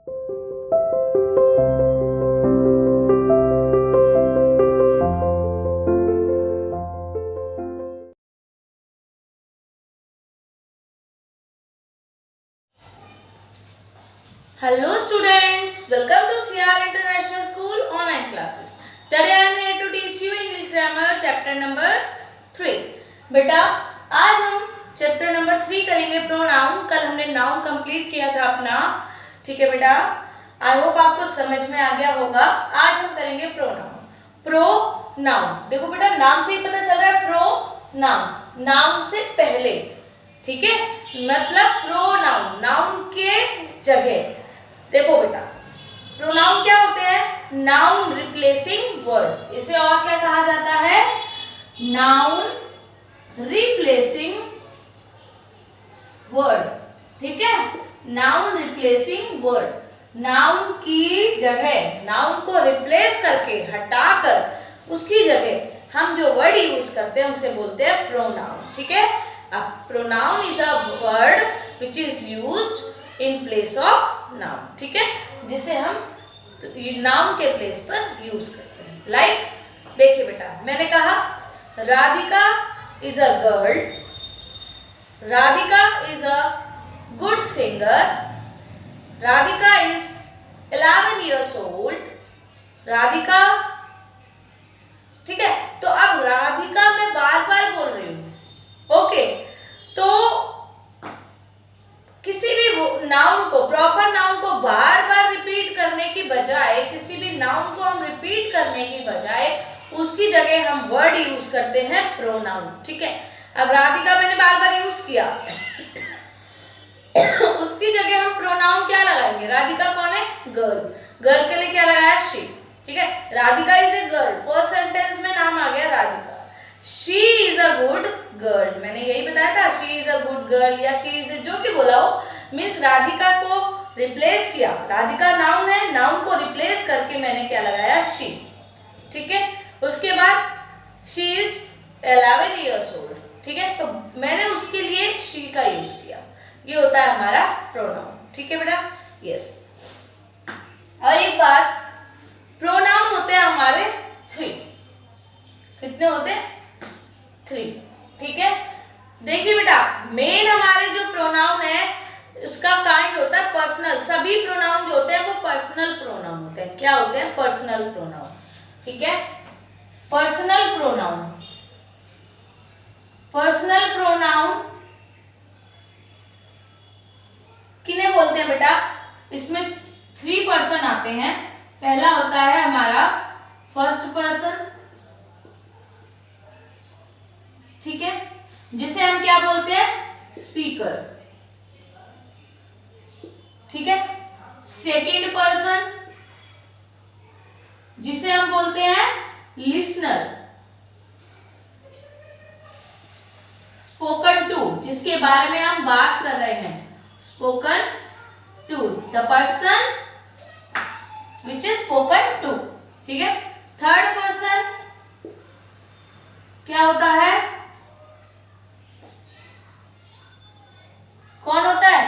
Hello students, welcome to CR International School online classes. Today I am here to teach you English grammar chapter number 3. बेटा आज हम chapter number 3 करेंगे pronoun. कल हमने noun complete किया था अपना, ठीक है बेटा। आई होप आपको समझ में आ गया होगा। आज हम करेंगे प्रोनाउन। प्रोनाउन देखो बेटा, नाम से ही पता चल रहा है प्रोनाउन, नाउन से पहले, ठीक है, मतलब प्रोनाउन नाउन के जगह। देखो बेटा, प्रोनाउन क्या होते हैं? Noun replacing word. इसे और क्या कहा जाता है? नाउन रिप्लेसिंग वर्ड, ठीक है, नाउन रिप्लेसिंग वर्ड। नाउन की जगह, नाउन को रिप्लेस करके, हटाकर उसकी जगह हम जो वर्ड यूज करते हैं उसे बोलते हैं प्रोनाउन, ठीक है। अब pronoun is a word which is used in place of noun, ठीक है, जिसे हम नाउन के प्लेस पर यूज करते हैं। लाइक देखिए बेटा, मैंने कहा Radhika is a girl, Radhika is a good singer, Radhika is 11 years old, Radhika, ठीक है। तो अब राधिका मैं बार बार बोल रही हूं, ओके। तो किसी भी नाउन को, प्रॉपर नाउन को बार बार रिपीट करने की बजाय, किसी भी नाउन को हम रिपीट करने की बजाय उसकी जगह हम वर्ड यूज करते हैं प्रोनाउन, ठीक है। अब राधिका मैंने बार बार यूज किया उसकी जगह हम प्रोनाउन क्या लगाएंगे? राधिका कौन है? गर्ल। गर्ल के लिए क्या लगाया? शी, ठीक है। Radhika is a girl, first sentence में नाम आ गया Radhika. She is a good girl, मैंने यही बताया था, she is a good girl या शी इज, जो भी बोला हो, मीन्स राधिका को रिप्लेस किया। राधिका नाउन है, नाउन को रिप्लेस करके मैंने क्या लगाया? शी, ठीक है। उसके बाद शी इज 11 years old, ठीक है, तो मैंने उसके लिए शी का यूज किया। ये होता है हमारा प्रोनाउन, ठीक है बेटा, यस। और एक बात, प्रोनाउन होते हैं हमारे 3। कितने होते हैं? 3, ठीक है। देखिए बेटा, मेन हमारे जो प्रोनाउन है उसका काइंड होता है पर्सनल। सभी प्रोनाउन जो होते हैं वो पर्सनल प्रोनाउन होते हैं। क्या होते हैं? पर्सनल प्रोनाउन, ठीक है। पर्सनल प्रोनाउन, पर्सनल प्रोनाउन किन्हें बोलते हैं बेटा? इसमें 3 पर्सन आते हैं। पहला होता है हमारा फर्स्ट पर्सन, ठीक है, जिसे हम क्या बोलते हैं? स्पीकर, ठीक है। सेकंड पर्सन जिसे हम बोलते हैं लिसनर। स्पोकन टू, जिसके बारे में हम बात कर रहे हैं, spoken to, the person which is spoken to, ठीक है। थर्ड पर्सन क्या होता है? कौन होता है?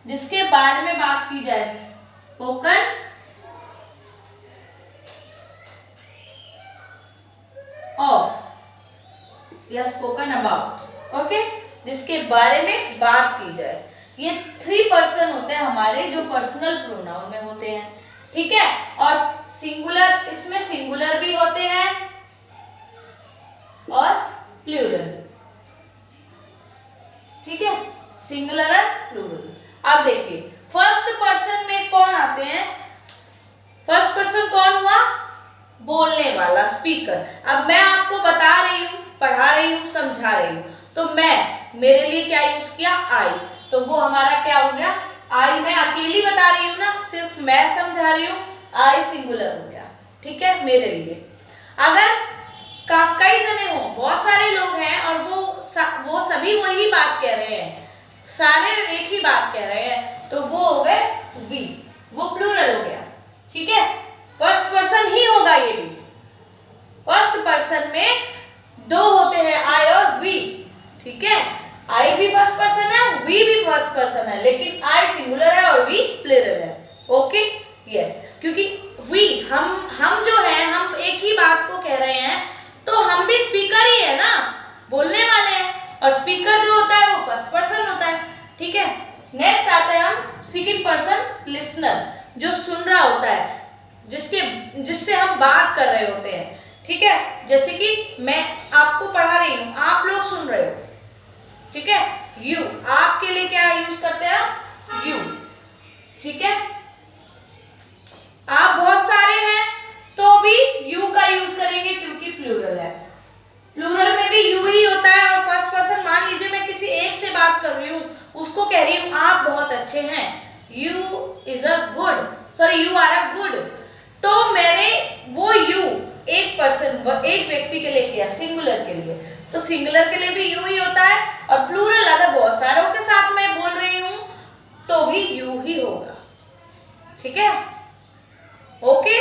जिसके बारे में बात की जाए, स्पोकन ऑफ या स्पोकन अबाउट, ओके, जिसके बारे में बात की जाए। ये 3 पर्सन होते हैं हमारे जो पर्सनल प्रोनाउन में होते हैं, ठीक है। और सिंगुलर, इसमें सिंगुलर भी होते हैं और प्लूरल, ठीक है, सिंगुलर और प्लूरल। अब देखिए फर्स्ट पर्सन में कौन आते हैं? फर्स्ट पर्सन कौन हुआ? बोलने वाला, स्पीकर। अब मैं आपको बता रही हूं, पढ़ा रही हूं, समझा रही हूं, तो मेरे लिए क्या यूज किया? आई, तो वो हमारा क्या हो गया? आई। मैं अकेली बता रही हूँ ना, सिर्फ मैं समझा रही हूँ, आई सिंगुलर हो गया, ठीक है, मेरे लिए। अगर कई जने हो, बहुत सारे लोग हैं और वो सभी वही बात कह रहे हैं, सारे एक ही बात कह रहे हैं, तो वो हो गए वी, वो प्लूरल हो गया, ठीक है। फर्स्ट पर्सन ही होगा ये भी। फर्स्ट पर्सन में 2 होते हैं, आई और वी, ठीक है। आई भी फर्स्ट पर्सन है, वी भी फर्स्ट पर्सन है, लेकिन आई सिंगुलर है और वी प्लूरल है, ओके यस, क्योंकि वी हम जो है हम एक ही बात को कह रहे हैं, तो हम भी स्पीकर ही है ना, बोलने वाले हैं, और स्पीकर जो होता है वो फर्स्ट पर्सन होता है। ठीक है, नेक्स्ट आते हैं हम सेकंड पर्सन लिसनर, जो सुन रहा होता है, जिससे हम बात कर रहे होते हैं। ठीक है, जैसे कि मैं आपको पढ़ा रही हूं, आप लोग सुन रहे हो। ठीक है, यू, आपके लिए क्या यूज करते हैं, यू। ठीक है, आप बहुत सारे हैं तो भी यू का यूज करेंगे क्योंकि प्लूरल है। प्लूरल में भी यू ही होता है, और फर्स्ट पर्सन, मान लीजिए मैं किसी एक से बात कर रही हूँ, उसको कह रही हूँ आप बहुत अच्छे हैं, you is a good, sorry you are a good, तो मैंने वो यू एक पर्सन, एक व्यक्ति के लिए किया, सिंगुलर के लिए, तो सिंगुलर के लिए भी यू ही होता है, और प्लूरल अगर बहुत सारों के साथ मैं बोल रही हूं तो भी यू ही होगा। ठीक है, ओके,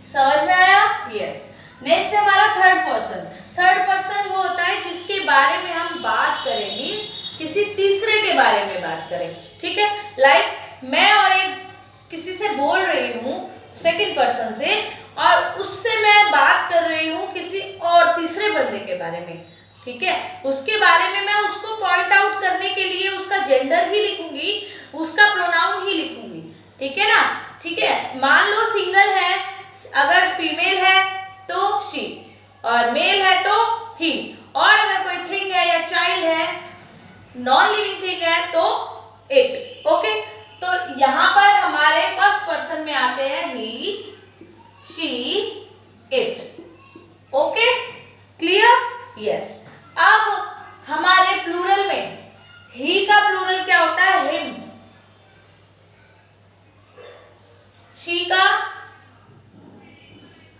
समझ में आया? यस। नेक्स्ट है हमारा थर्ड पर्सन। थर्ड पर्सन वो होता है जिसके बारे में हम बात करें, मीन्स किसी तीसरे के बारे में बात करें। ठीक है, लाइक मैं और एक किसी से बोल रही हूँ सेकंड पर्सन से, और उससे मैं बात कर रही हूँ किसी और तीसरे बंदे के बारे में। ठीक है, उसके बारे में मैं उसको पॉइंट आउट करने के लिए उसका जेंडर ही लिखूंगी, उसका प्रोनाउन ही लिखूंगी। ठीक है ना? ठीक है, मान लो सिंगल है, अगर फीमेल है तो शी, और मेल है तो ही, और अगर कोई थिंग है या चाइल्ड है, नॉन लिविंग थिंग है तो इट। ओके, तो यहां पर हमारे फर्स्ट पर्सन में आते हैं he, she, it. Okay, clear? Yes. अब हमारे प्लूरल में ही का प्लूरल क्या होता है, हिम, शी का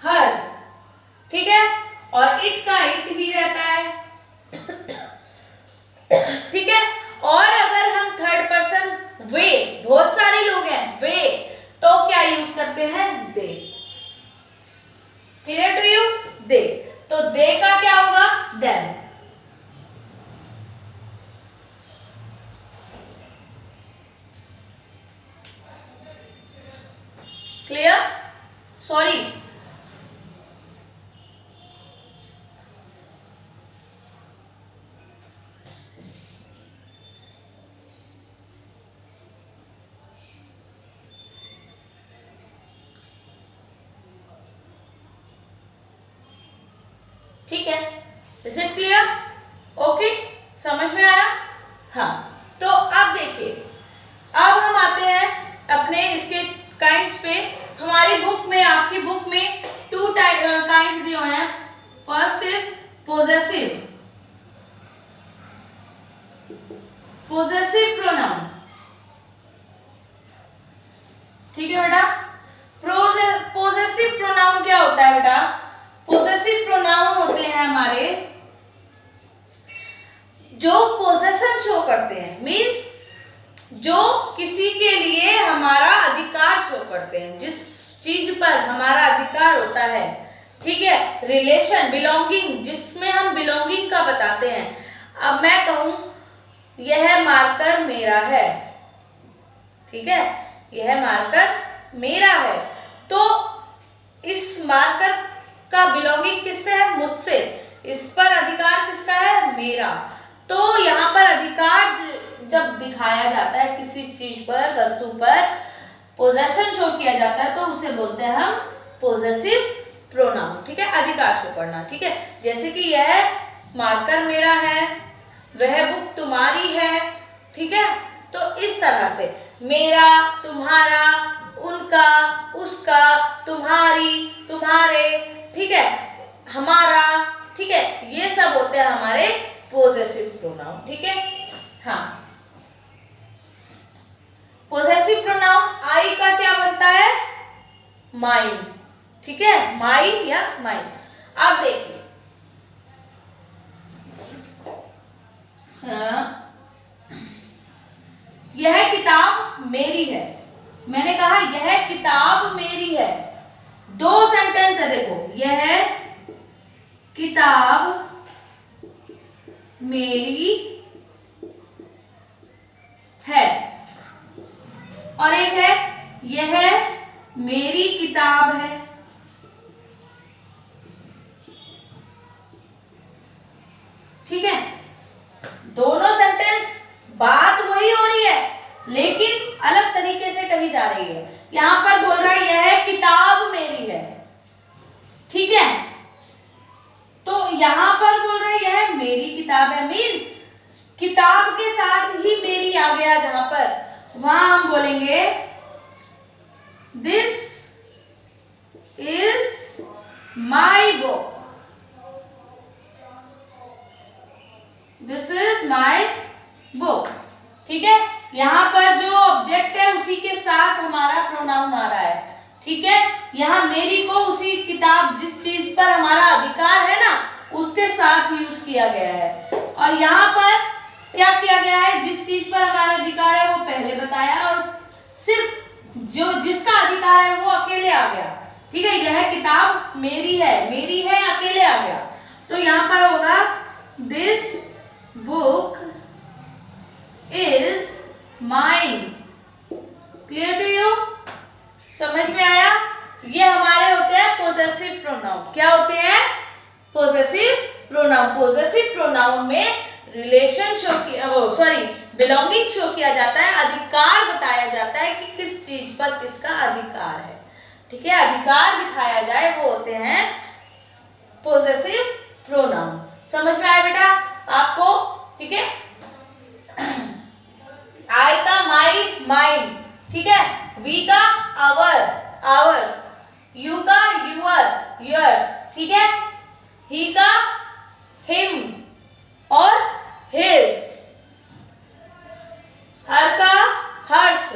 हर। ठीक है, और इट का इट ही रहता है। ठीक है, और अगर हम थर्ड पर्सन वे, बहुत सारे लोग हैं वे, तो क्या यूज करते हैं, they. Clear to you? They, तो दे का क्या होगा, देम। क्लियर? सॉरी, ठीक है, इज इट क्लियर? ओके, समझ में आया? हाँ, तो अब देखिए, अब हम आते हैं अपने इसके काइंड्स पे। हमारी बुक में, आपकी बुक में 2 काइंड्स दिए हुए हैं। First is possessive, possessive pronoun. ठीक है बेटा, पोजेसिव प्रोनाउन क्या होता है बेटा? पोजेसिव प्रोनाउन होते हैं हमारे जो पोजेशन शो करते हैं, मीन्स जो किसी के लिए हमारा अधिकार शो करते हैं, जिस चीज पर हमारा अधिकार होता है। ठीक है, रिलेशन, बिलोंगिंग, जिसमें हम बिलोंगिंग का बताते हैं। अब मैं कहूं यह मार्कर मेरा है, ठीक है, यह मार्कर मेरा है, तो इस मार्कर का बिलोंगिंग किससे है, मुझसे, इस पर अधिकार किसका है, मेरा। तो यहाँ पर अधिकार जब दिखाया जाता है किसी चीज पर, वस्तु पर, पोजेशन शो किया जाता है, तो उसे बोलते हैं हम पोजेसिव प्रोनाउन। ठीक है, अधिकार शो करना। ठीक है, जैसे कि यह मार्कर मेरा है, वह बुक तुम्हारी है। ठीक है, तो इस तरह से मेरा, तुम्हारा, उनका, उसका, तुम्हारी, तुम्हारे, ठीक है, हमारा, ठीक है, ये सब होते हैं हमारे पोजेसिव प्रोनाउन। ठीक है, हाँ, पोजेसिव प्रोनाउन आई का क्या बनता है, माइन। ठीक है, माइन या माइन। अब देखिए, हाँ, यह किताब मेरी है। मैंने कहा यह किताब मेरी है, 2 सेंटेंस है। देखो, यह किताब मेरी है, और एक है यह मेरी किताब है। ठीक है, दोनों सेंटेंस बात वही हो रही है लेकिन अलग तरीके से कही जा रही है। यहां पर बोल रहा है यह किताब मेरी है। ठीक है, तो यहां पर बोल रहे हैं यह मेरी किताब है, मीन्स किताब के साथ ही मेरी आ गया। जहां पर वहां हम बोलेंगे this is my book, this is my book. ठीक है, यहां पर जो ऑब्जेक्ट है उसी के साथ हमारा प्रोनाउन आ रहा है। ठीक है, यहां मेरी को उसी किताब जिस चीज पर हमारा अधिकार है ना उसके साथ यूज किया गया है। और यहां पर क्या किया गया है, जिस चीज पर हमारा अधिकार है वो पहले बताया और सिर्फ जो जिसका अधिकार है वो अकेले आ गया। ठीक है, यह किताब मेरी है अकेले आ गया। तो यहां पर होगा this book is mine. Clear to you? समझ में आया? ये हमारे होते हैं पोजेसिव प्रोनाउन। क्या होते हैं? Possessive pronoun. पोजेसिव प्रोनाउन में रिलेशन शो किया, बिलोंगिंग शो किया जाता है, अधिकार बताया जाता है कि किस चीज पर किसका अधिकार है। ठीक है, अधिकार दिखाया जाए वो होते हैं पोजेसिव प्रोनाउन। समझ में आया बेटा आपको? ठीक है, आई का माई, माइन। ठीक है, वी का आवर, आवर्स, यू का यूअर, योर्स। ठीक है, ही का हिम और हिज, हर का हर्स,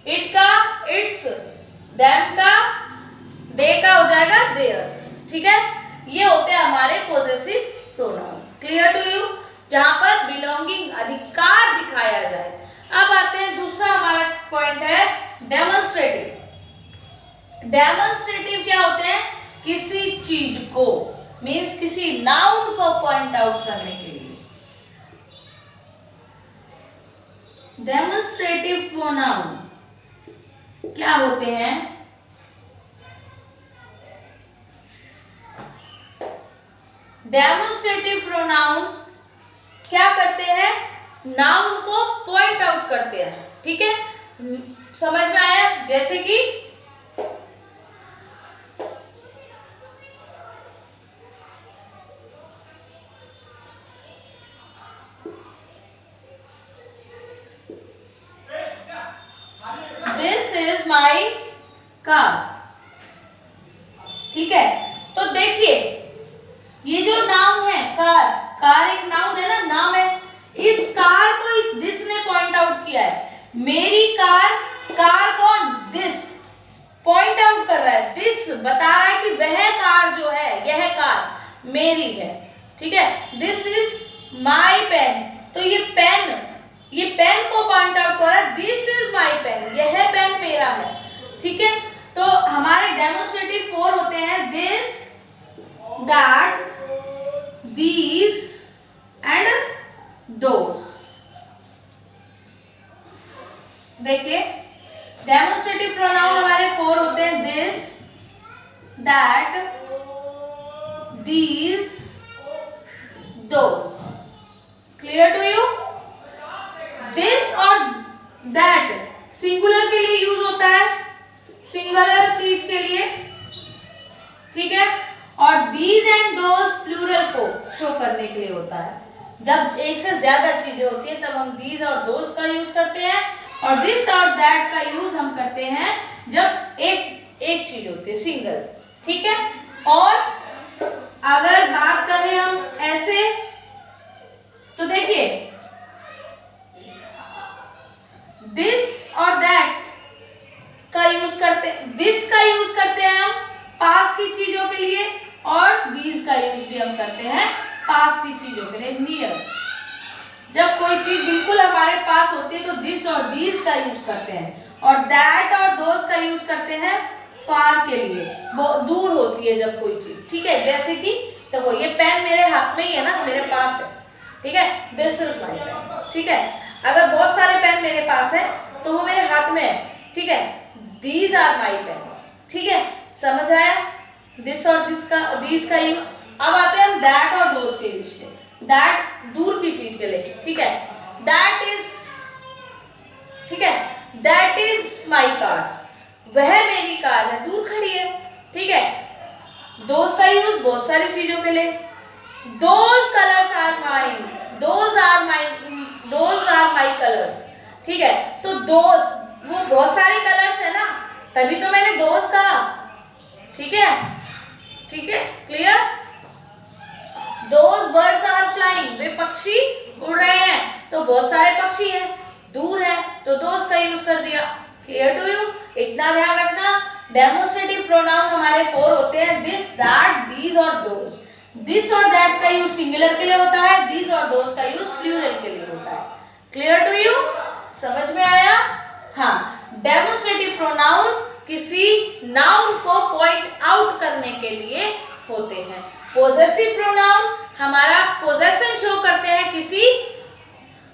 इट का इट्स, देम का दे का हो जाएगा देयर्स। ठीक है, ये होते हैं हमारे possessive pronoun. Clear to you? जहां पर बिलोंगिंग, अधिकार दिखाया जाए। अब आते हैं दूसरा हमारा पॉइंट है डेमोन्स्ट्रेटिव। डेमोन्स्ट्रेटिव क्या होते हैं? किसी चीज को, मीन्स किसी नाउन को पॉइंट आउट करने के लिए। डेमोन्स्ट्रेटिव प्रोनाउन क्या होते हैं? डेमोन्स्ट्रेटिव प्रोनाउन क्या करते हैं? नाउन को पॉइंट आउट करते हैं। ठीक है, समझ में आया? जैसे कि दिस इज माई कार। ठीक है, तो देखिए ये जो नाउन है कार, कार एक नाउन है ना, नाम है। इस कार को इस दिस ने पॉइंट आउट किया है। मेरी कार, कार कौन? दिस पॉइंट आउट कर रहा है, दिस बता रहा है कि वह कार जो है, यह कार मेरी है। ठीक है, दिस इज माई पेन, तो ये पेन को पॉइंट आउट कर रहा है, दिस इज माई पेन, यह पेन मेरा है। ठीक है, तो हमारे डेमोन्स्ट्रेटिव 4 होते हैं this, that, these and those। देखिए डेमोन्स्ट्रेटिव प्रोनाउन हमारे 4 होते हैं this, that, these, those। Clear to you? This और दैट सिंगुलर के लिए यूज होता है, सिंगुलर चीज के लिए। ठीक है, और these and those प्लूरल को शो करने के लिए होता है। जब एक से ज्यादा चीजें होती हैं तब हम these और those का यूज करते हैं, और this और that का यूज हम करते हैं जब एक चीज होती है, सिंगल। ठीक है, और अगर बात करें हम ऐसे तो देखिए this और that का यूज करते, this का यूज करते हैं हम पास की चीजों के लिए, और these का यूज भी हम करते हैं पास की चीजों के लिए, नियर। जब कोई चीज बिल्कुल हमारे पास होती है तो this और these का यूज करते हैं, और that और those का यूज करते हैं फार के लिए, दूर होती है जब कोई चीज। ठीक है, जैसे कि देखो ये पेन मेरे हाथ में ही है ना, मेरे पास है। ठीक है, दिस इज माई पेन। ठीक है, अगर बहुत सारे पेन मेरे पास है तो वो मेरे हाथ में है, ठीक है, दीज आर माई पेन्स, ठीक है, समझ आया दिस और दिस का, दीज का यूज। अब आते हैं हम दैट और दोज के यूज पे। दैट दूर की चीज के लिए, ठीक है, दैट इज, ठीक है, दैट इज माई कार, वह मेरी कार है, दूर खड़ी है, ठीक है। दोज का यूज बहुत सारी चीजों के लिए, those colours are mine, those are my colours, ठीक है। तो दोज वो बहुत सारे कलर्स है ना, तभी तो मैंने दोज कहा, ठीक है, ठीक है, clear. Those birds are flying, वे पक्षी उड़ रहे हैं, तो बहुत सारे पक्षी हैं, दूर है तो दोज का यूज कर दिया। Clear to you? इतना ध्यान रखना, डेमोन्स्ट्रेटिव प्रोनाउन हमारे 4 होते हैं, दिस, दैट, दीज और दोज। दिस और दैट का यूज सिंगुलर के लिए होता है, दिस और दोज का यूज प्लूरल के लिए होता है। Clear to you? समझ में आया? हाँ, डेमोन्स्ट्रेटिव प्रोनाउन किसी नाउन को पॉइंट आउट करने के लिए होते हैं। पोजेसिव प्रोनाउन हमारा पोजेशन शो करते हैं किसी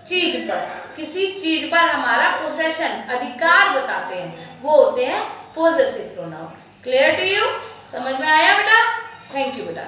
चीज पर, किसी चीज पर हमारा पोसेशन, अधिकार बताते हैं, वो होते हैं possessive pronoun. Clear to you? समझ में आया बेटा? थैंक यू बेटा।